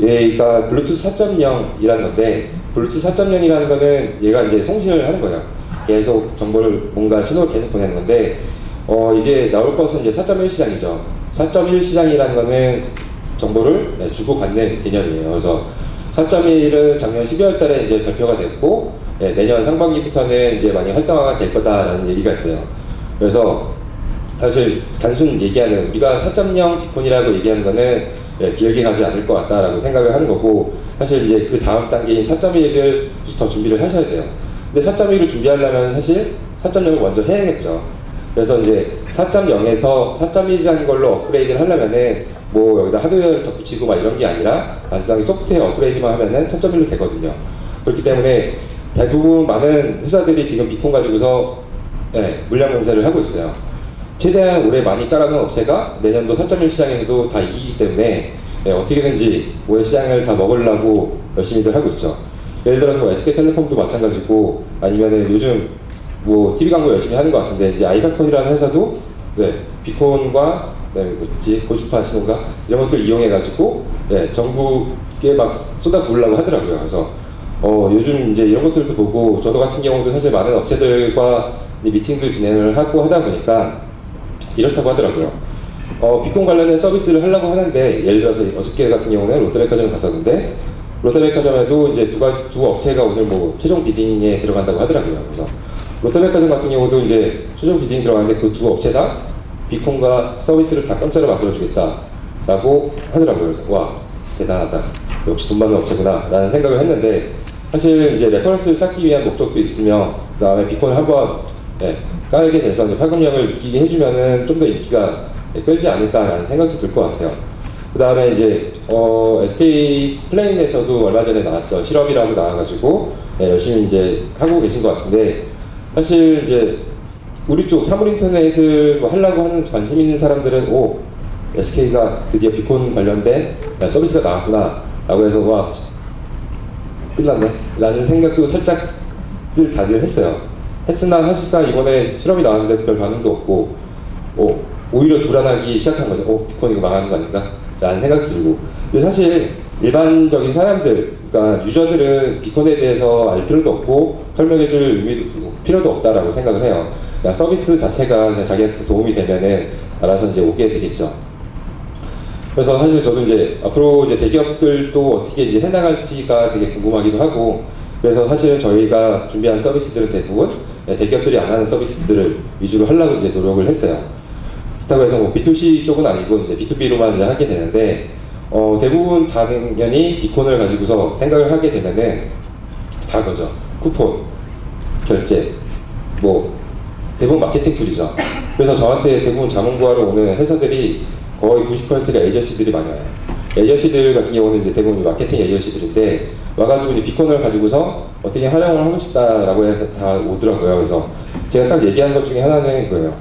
얘가 블루투스 4.0이라는 건데, 블루투스 4.0이라는 거는 얘가 이제 송신을 하는 거예요. 계속 정보를, 뭔가 신호를 계속 보내는 건데, 이제 나올 것은 이제 4.1 시장이죠. 4.1 시장이라는 거는 정보를 주고받는 개념이에요. 그래서 4.1은 작년 12월 달에 이제 발표가 됐고, 내년 상반기부터는 이제 많이 활성화가 될 거다라는 얘기가 있어요. 그래서 사실 단순 얘기하는, 우리가 4.0 비콘이라고 얘기하는 거는 길게 가지 않을 것 같다라고 생각을 하는 거고, 사실 이제 그 다음 단계인 4.1을 더 준비를 하셔야 돼요. 근데 4.1을 준비하려면 사실 4.0을 먼저 해야겠죠. 그래서 이제 4.0에서 4.1이라는 걸로 업그레이드를 하려면은 뭐 여기다 하드웨어를 덧붙이고 막 이런 게 아니라 단순하게 소프트웨어 업그레이드만 하면은 4.1로 되거든요. 그렇기 때문에 대부분 많은 회사들이 지금 비콘 가지고서 물량 공세를 하고 있어요. 최대한 올해 많이 따라가는 업체가 내년도 4.1 시장에서도 다 이기기 때문에 어떻게든지 올해 시장을 다 먹으려고 열심히들 하고 있죠. 예를 들어서 뭐 SK텔레콤도 마찬가지고, 아니면은 요즘 뭐 TV 광고 열심히 하는 것 같은데, 이제 아이카콘이라는 회사도 비콘과 고주파 신호가 이런 것들 이용해가지고 전국에 막 쏟아부으려고 하더라고요. 그래서 요즘 이제 이런 것들도 보고, 저도 같은 경우도 사실 많은 업체들과 미팅도 진행을 하고 하다 보니까 이렇다고 하더라고요. 비콘 관련된 서비스를 하려고 하는데, 예를 들어서 어저께 같은 경우는 롯데백화점 갔었는데, 롯데백화점에도 이제 두 업체가 오늘 뭐 최종 비딩에 들어간다고 하더라고요. 그래서 롯데백화점 같은 경우도 이제 최종 비딩 들어가는데 그 두 업체 다 비콘과 서비스를 다 공짜로 만들어주겠다라고 하더라고요. 그래서 와, 대단하다. 역시 돈 많은 업체구나 라는 생각을 했는데, 사실 이제 레퍼런스를 쌓기 위한 목적도 있으며, 그 다음에 비콘을 한번 깔게 돼서 파급력을 느끼게 해주면은 좀 더 인기가 끌지 않을까라는 생각도 들 것 같아요. 그 다음에 이제 SK 플레인에서도 얼마 전에 나왔죠. 실험이라고 나와가지고 열심히 이제 하고 계신 것 같은데, 사실 이제 우리 쪽 사물인터넷을 뭐 하려고 하는 관심 있는 사람들은 SK가 드디어 비콘 관련된 서비스가 나왔구나 라고 해서 와, 끝났네 라는 생각도 살짝 다들 했어요. 했으나 사실상 이번에 실험이 나왔는데 별 반응도 없고, 오히려 불안하기 시작한 거죠. 비콘 이거 망하는 거 아닌가? 라는 생각이 들고. 근데 사실 일반적인 사람들, 그러니까 유저들은 비콘에 대해서 알 필요도 없고 설명해줄 의미도 필요도 없다라고 생각을 해요. 그냥 서비스 자체가 그냥 자기한테 도움이 되면은 알아서 이제 오게 되겠죠. 그래서 사실 저도 이제 앞으로 이제 대기업들도 어떻게 이제 해나갈지가 되게 궁금하기도 하고, 그래서 사실은 저희가 준비한 서비스들은 대부분 대기업들이 안 하는 서비스들을 위주로 하려고 이제 노력을 했어요. 그렇다고 해서 뭐 B2C 쪽은 아니고 이제 B2B로만 이제 하게 되는데, 대부분 당연히 비콘을 가지고서 생각을 하게 되면은 다 그죠. 쿠폰, 결제, 뭐 대부분 마케팅 툴이죠. 그래서 저한테 대부분 자문 구하러 오는 회사들이 거의 90%가 에이전시들이 많아요. 에이전시들 같은 경우는 이제 대부분 마케팅 에이전시들인데, 와가지고 이제 비콘을 가지고서 어떻게 활용을 하고 싶다라고 해서 다 오더라고요. 그래서 제가 딱 얘기한 것 중에 하나는 그거예요.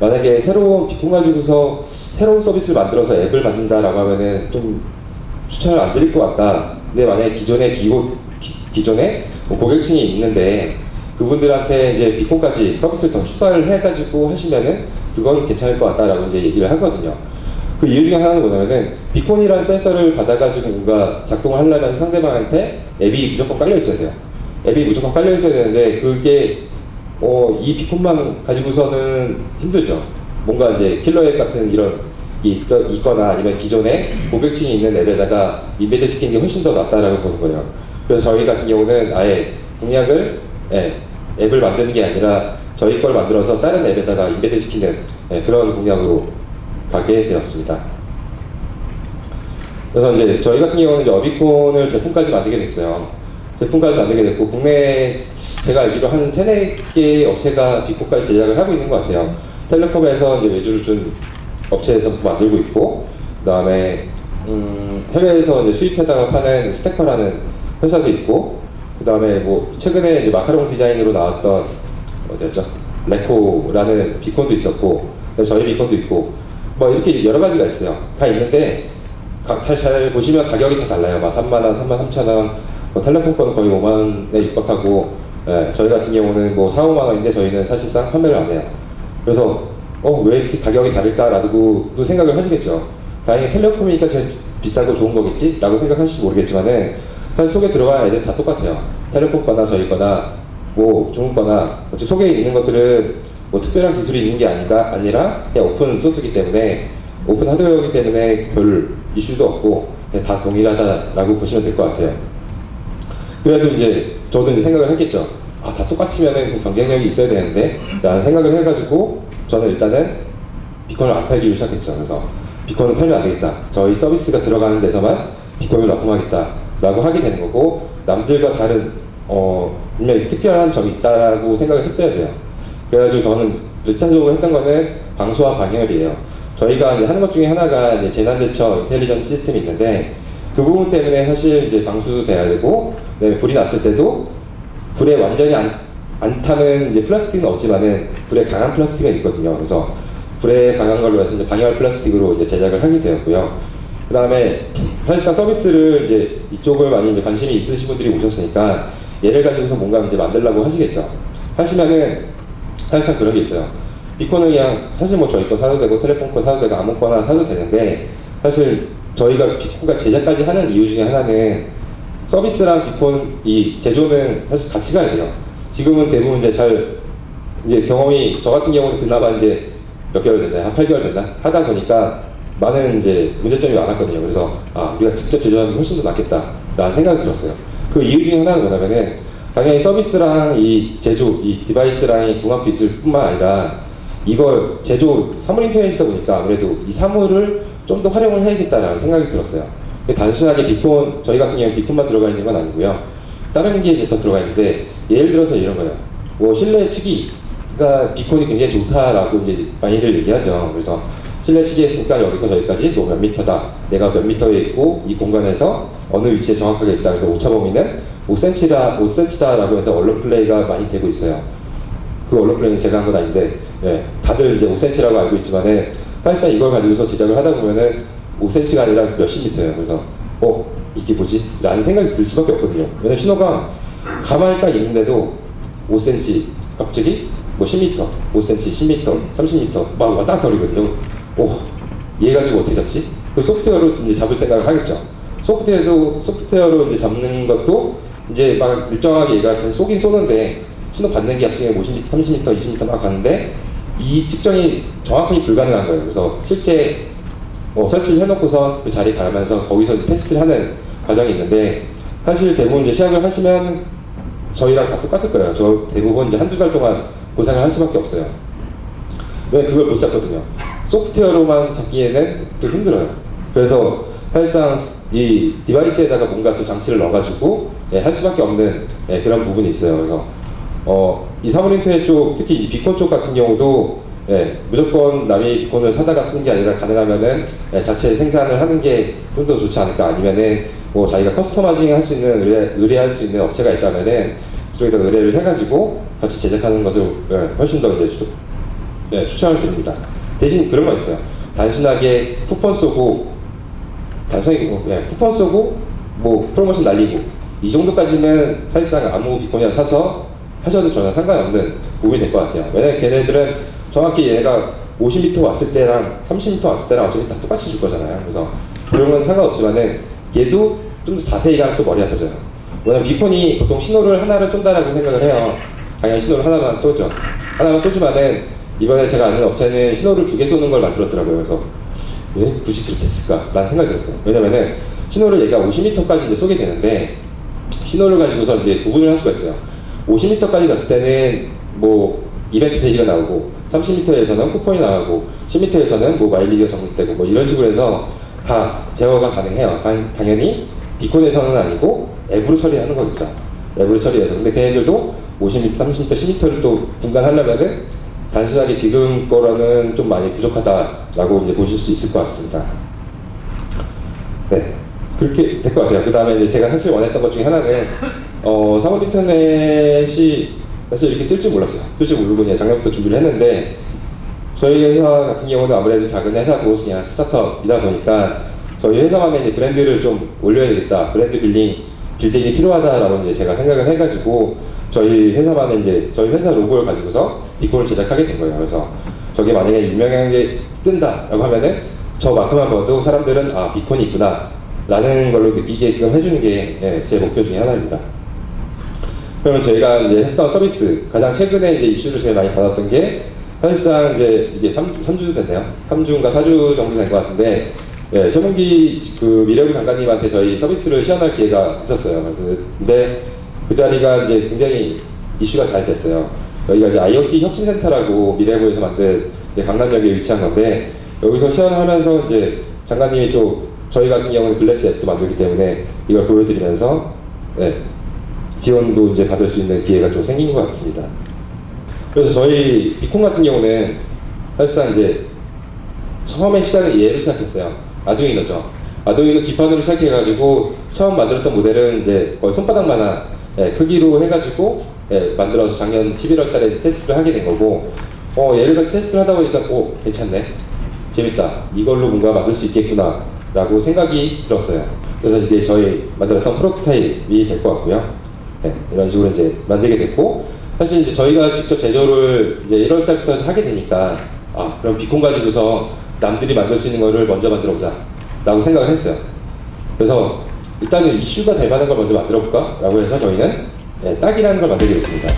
만약에 새로운 비콘 가지고서 새로운 서비스를 만들어서 앱을 만든다라고 하면은 좀 추천을 안 드릴 것 같다. 근데 만약에 기존에 뭐 고객층이 있는데 그분들한테 이제 비콘까지 서비스를 더 추가를 해가지고 하시면은 그건 괜찮을 것 같다라고 이제 얘기를 하거든요. 그 이유 중에 하나는 뭐냐면은, 비콘이라는 센서를 받아가지고 뭔가 작동을 하려면 상대방한테 앱이 무조건 깔려 있어야 돼요. 앱이 무조건 깔려 있어야 되는데, 그게 이 비콘만 가지고서는 힘들죠. 뭔가 이제 킬러 앱 같은 이런 게 있거나 아니면 기존에 고객층이 있는 앱에다가 임베드 시키는 게 훨씬 더 낫다라고 보는 거예요. 그래서 저희 같은 경우는 아예 공약을 앱을 만드는 게 아니라 저희 걸 만들어서 다른 앱에다가 임베드 시키는 그런 공약으로 가게 되었습니다. 그래서 이제 저희 같은 경우는 이제 어비콘을 제품까지 만들게 됐어요. 제품까지 만들게 됐고, 국내에 제가 알기로 한 3-4개 업체가 비콘까지 제작을 하고 있는 것 같아요. 텔레콤에서 이제 외주를 준 업체에서 만들고 있고, 그 다음에 해외에서 이제 수입해다가 파는 스테커라는 회사도 있고, 그 다음에 뭐 최근에 이제 마카롱 디자인으로 나왔던 어디였죠? 레코라는 비콘도 있었고, 저희 비콘도 있고, 뭐 이렇게 여러 가지가 있어요. 다 있는데 잘 보시면 가격이 다 달라요. 막 3만원, 33,000원, 뭐 텔레콤 거는 거의 5만원에 육박하고, 저희 같은 경우는 뭐 4-5만원인데 저희는 사실상 판매를 안 해요. 그래서 왜 이렇게 가격이 다를까라고 생각을 하시겠죠. 다행히 텔레콤이니까 비싸고 좋은 거겠지? 라고 생각하실지 모르겠지만은 사실 속에 들어가는 애들 다 똑같아요. 텔레콤 거나 저희 거나 뭐 중국 거나 어차피 속에 있는 것들은 뭐 특별한 기술이 있는 게 아니라 그냥 오픈 소스이기 때문에 오픈 하드웨어이기 때문에 별 이슈도 없고 그냥 다 동일하다라고 보시면 될 것 같아요. 그래도 이제 저도 이제 생각을 했겠죠. 아, 다 똑같으면은 경쟁력이 있어야 되는데 라는 생각을 해가지고 저는 일단은 비콘을 안 팔기로 시작했죠. 그래서 비콘을 팔면 안 되겠다. 저희 서비스가 들어가는 데서만 비콘을 납품하겠다 라고 하게 되는 거고, 남들과 다른 분명히 특별한 점이 있다고 생각을 했어야 돼요. 그래가지고 저는 1차적으로 했던 거는 방수와 방열이에요. 저희가 이제 하는 것 중에 하나가 이제 재난대처 인텔리전스 시스템이 있는데, 그 부분 때문에 사실 이제 방수도 돼야 되고, 불이 났을 때도 불에 완전히 안 타는 이제 플라스틱은 없지만은 불에 강한 플라스틱은 있거든요. 그래서 불에 강한 걸로 해서 이제 방열 플라스틱으로 이제 제작을 하게 되었고요. 그 다음에 사실상 서비스를 이제 이쪽을 많이 이제 관심이 있으신 분들이 오셨으니까 얘를 가지고서 뭔가 이제 만들려고 하시겠죠. 하시면은 사실상 그런 게 있어요. 비콘은 그냥 사실 뭐 저희 거 사도 되고 텔레폰 거 사도 되고 아무거나 사도 되는데, 사실 저희가 비콘과 제작까지 하는 이유 중에 하나는 서비스랑 비콘 이 제조는 사실 같이 가야 돼요. 지금은 대부분 이제 이제 경험이, 저 같은 경우는 그나마 이제 몇 개월 됐나, 한 8개월 됐나 하다 보니까 많은 이제 문제점이 많았거든요. 그래서 우리가 직접 제조하는 게 훨씬 더 낫겠다라는 생각이 들었어요. 그 이유 중에 하나는 뭐냐면은 당연히 서비스랑 이 제조, 이 디바이스랑 궁합 기술뿐만 아니라 이걸 제조 사물 인터넷이다 보니까 아무래도 이 사물을 좀 더 활용을 해야겠다라는 생각이 들었어요. 단순하게 비콘, 저희 같은 경우는 비콘만 들어가 있는 건 아니고요. 다른 게 이제 더 들어가 있는데, 예를 들어서 이런 거예요. 뭐 실내 치기가 비콘이 굉장히 좋다라고 이제 많이들 얘기하죠. 그래서 실내 치기 했으니까 여기서 저기까지 뭐 몇 미터다, 내가 몇 미터에 있고 이 공간에서 어느 위치에 정확하게 있다. 그래서 오차 범위는 5cm다라고 해서 언론 플레이가 많이 되고 있어요. 그 언론 플레이는 제가 한 건 아닌데, 다들 이제 5cm라고 알고 있지만은 사실상 이걸 가지고서 제작을 하다 보면은 5cm가 아니라 몇십 미터예요. 그래서 이게 뭐지? 라는 생각이 들 수밖에 없거든요. 왜냐면 신호가 가만히 딱 있는데도 5cm, 갑자기 뭐 10m, 5cm, 10m, 30m 막 왔다 갔다 거리거든요. 얘 가지고 어떻게 잡지? 그 소프트웨어로 이제 잡을 생각을 하겠죠. 소프트웨어로 이제 잡는 것도 이제 막 일정하게 얘가 그냥 쏘긴 쏘는데, 신호 받는 게 약속에 50m, 30m, 20m 막 가는데 이 측정이 정확하게 불가능한 거예요. 그래서 실제 설치를 해놓고서 그 자리에 가면서 거기서 테스트를 하는 과정이 있는데, 사실 대부분 이제 시작을 하시면 저희랑 다 똑같을 거예요. 저 대부분 이제 한두 달 동안 고생을 할 수밖에 없어요. 왜 그걸 못 잡거든요. 소프트웨어로만 잡기에는 또 힘들어요. 그래서 사실상 이 디바이스에다가 뭔가 또 장치를 넣어가지고 할 수밖에 없는 그런 부분이 있어요. 그래서 이 사물 인터넷 쪽, 특히 이 비콘 쪽 같은 경우도 무조건 남이 비콘을 사다가 쓰는 게 아니라 가능하면은 자체 생산을 하는 게 좀 더 좋지 않을까. 아니면은 뭐 자기가 커스터마이징 할 수 있는 의뢰할 수 있는 업체가 있다면은 그쪽에다 의뢰를 해가지고 같이 제작하는 것을 훨씬 더 이제 추천을 드립니다. 대신 그런 거 있어요. 단순하게 쿠폰 쏘고 뭐 프로모션 날리고 이 정도까지는 사실상 아무 비콘이나 사서 하셔도 전혀 상관없는 부분이 될 것 같아요. 왜냐면 걔네들은 정확히 얘네가 50m 왔을 때랑 30m 왔을 때랑 어차피 다 똑같이 줄 거잖아요. 그래서 그런 건 상관없지만은 얘도 좀 더 자세히 가면 또 머리 아파져요. 왜냐면 비콘이 보통 신호를 하나를 쏜다라고 생각을 해요. 당연히 신호를 하나만 쏘죠. 하나만 쏘지만은 이번에 제가 아는 업체는 신호를 2개 쏘는 걸 만들었더라고요. 그래서 왜 굳이 그렇게 했을까? 라는 생각이 들었어요. 왜냐면은 신호를 얘가 50m까지 이제 쏘게 되는데, 신호를 가지고서 이제 구분을 할 수가 있어요. 50m까지 갔을 때는 뭐 이벤트 페이지가 나오고, 30m에서는 쿠폰이 나가고, 10m에서는 뭐 마일리지가 적립되고 뭐 이런 식으로 해서 다 제어가 가능해요. 당연히 비콘에서는 아니고 앱으로 처리하는 거겠죠. 앱으로 처리해서. 근데 걔네들도 50m, 30m, 10m를 또 분간하려면은 단순하게 지금 거로는 좀 많이 부족하다라고 이제 보실 수 있을 것 같습니다. 네, 그렇게 될 것 같아요. 그 다음에 이제 제가 사실 원했던 것 중에 하나는 사물 인터넷이 사실 이렇게 뜰 줄 몰랐어요. 뜰 줄 모르고 그냥 작년부터 준비를 했는데, 저희 회사 같은 경우는 아무래도 작은 회사고 그냥 스타트업이다 보니까 저희 회사만의 이제 브랜드를 좀 올려야 되겠다, 브랜드 빌딩이 필요하다라고 이제 제가 생각을 해가지고 저희 회사만의 이제 저희 회사 로고를 가지고서 비콘을 제작하게 된 거예요. 그래서 저게 만약에 유명한 게 뜬다라고 하면은 저 마크만 봐도 사람들은 아, 비콘이 있구나 라는 걸로 느끼게끔 해주는 게 제 목표 중에 하나입니다. 그러면 저희가 이제 했던 서비스, 가장 최근에 이제 이슈를 제일 많이 받았던 게 사실상 이제 이게 3주 됐네요. 3주인가 4주 정도 된 것 같은데, 최문기 그 미래부 장관님한테 저희 서비스를 시연할 기회가 있었어요. 근데 그 자리가 이제 굉장히 이슈가 잘 됐어요. 여기가 이제 IoT 혁신센터라고 미래부에서 만든 이제 강남역에 위치한 건데, 여기서 시연하면서 이제 장관님이 저희 같은 경우는 글래스 앱도 만들기 때문에 이걸 보여드리면서 지원도 이제 받을 수 있는 기회가 좀 생긴 것 같습니다. 그래서 저희 비콘 같은 경우는 사실상 이제 처음에 시작은 얘로 시작했어요. 아두이노죠. 아두이노 기판으로 시작해가지고 처음 만들었던 모델은 이제 거의 손바닥만한 크기로 해가지고 만들어서 작년 11월 달에 테스트를 하게 된 거고, 얘를 테스트를 하다 보니까 괜찮네, 재밌다, 이걸로 뭔가 만들 수 있겠구나 라고 생각이 들었어요. 그래서 이게 저희 만들었던 프로토타입이 될 것 같고요. 이런 식으로 이제 만들게 됐고, 사실 이제 저희가 직접 제조를 이제 1월 달부터 하게 되니까 그럼 비콘 가지고서 남들이 만들 수 있는 거를 먼저 만들어 보자 라고 생각을 했어요. 그래서 일단은 이슈가 될 만한 걸 먼저 만들어 볼까 라고 해서 저희는 딱이라는 걸 만들게 됐습니다.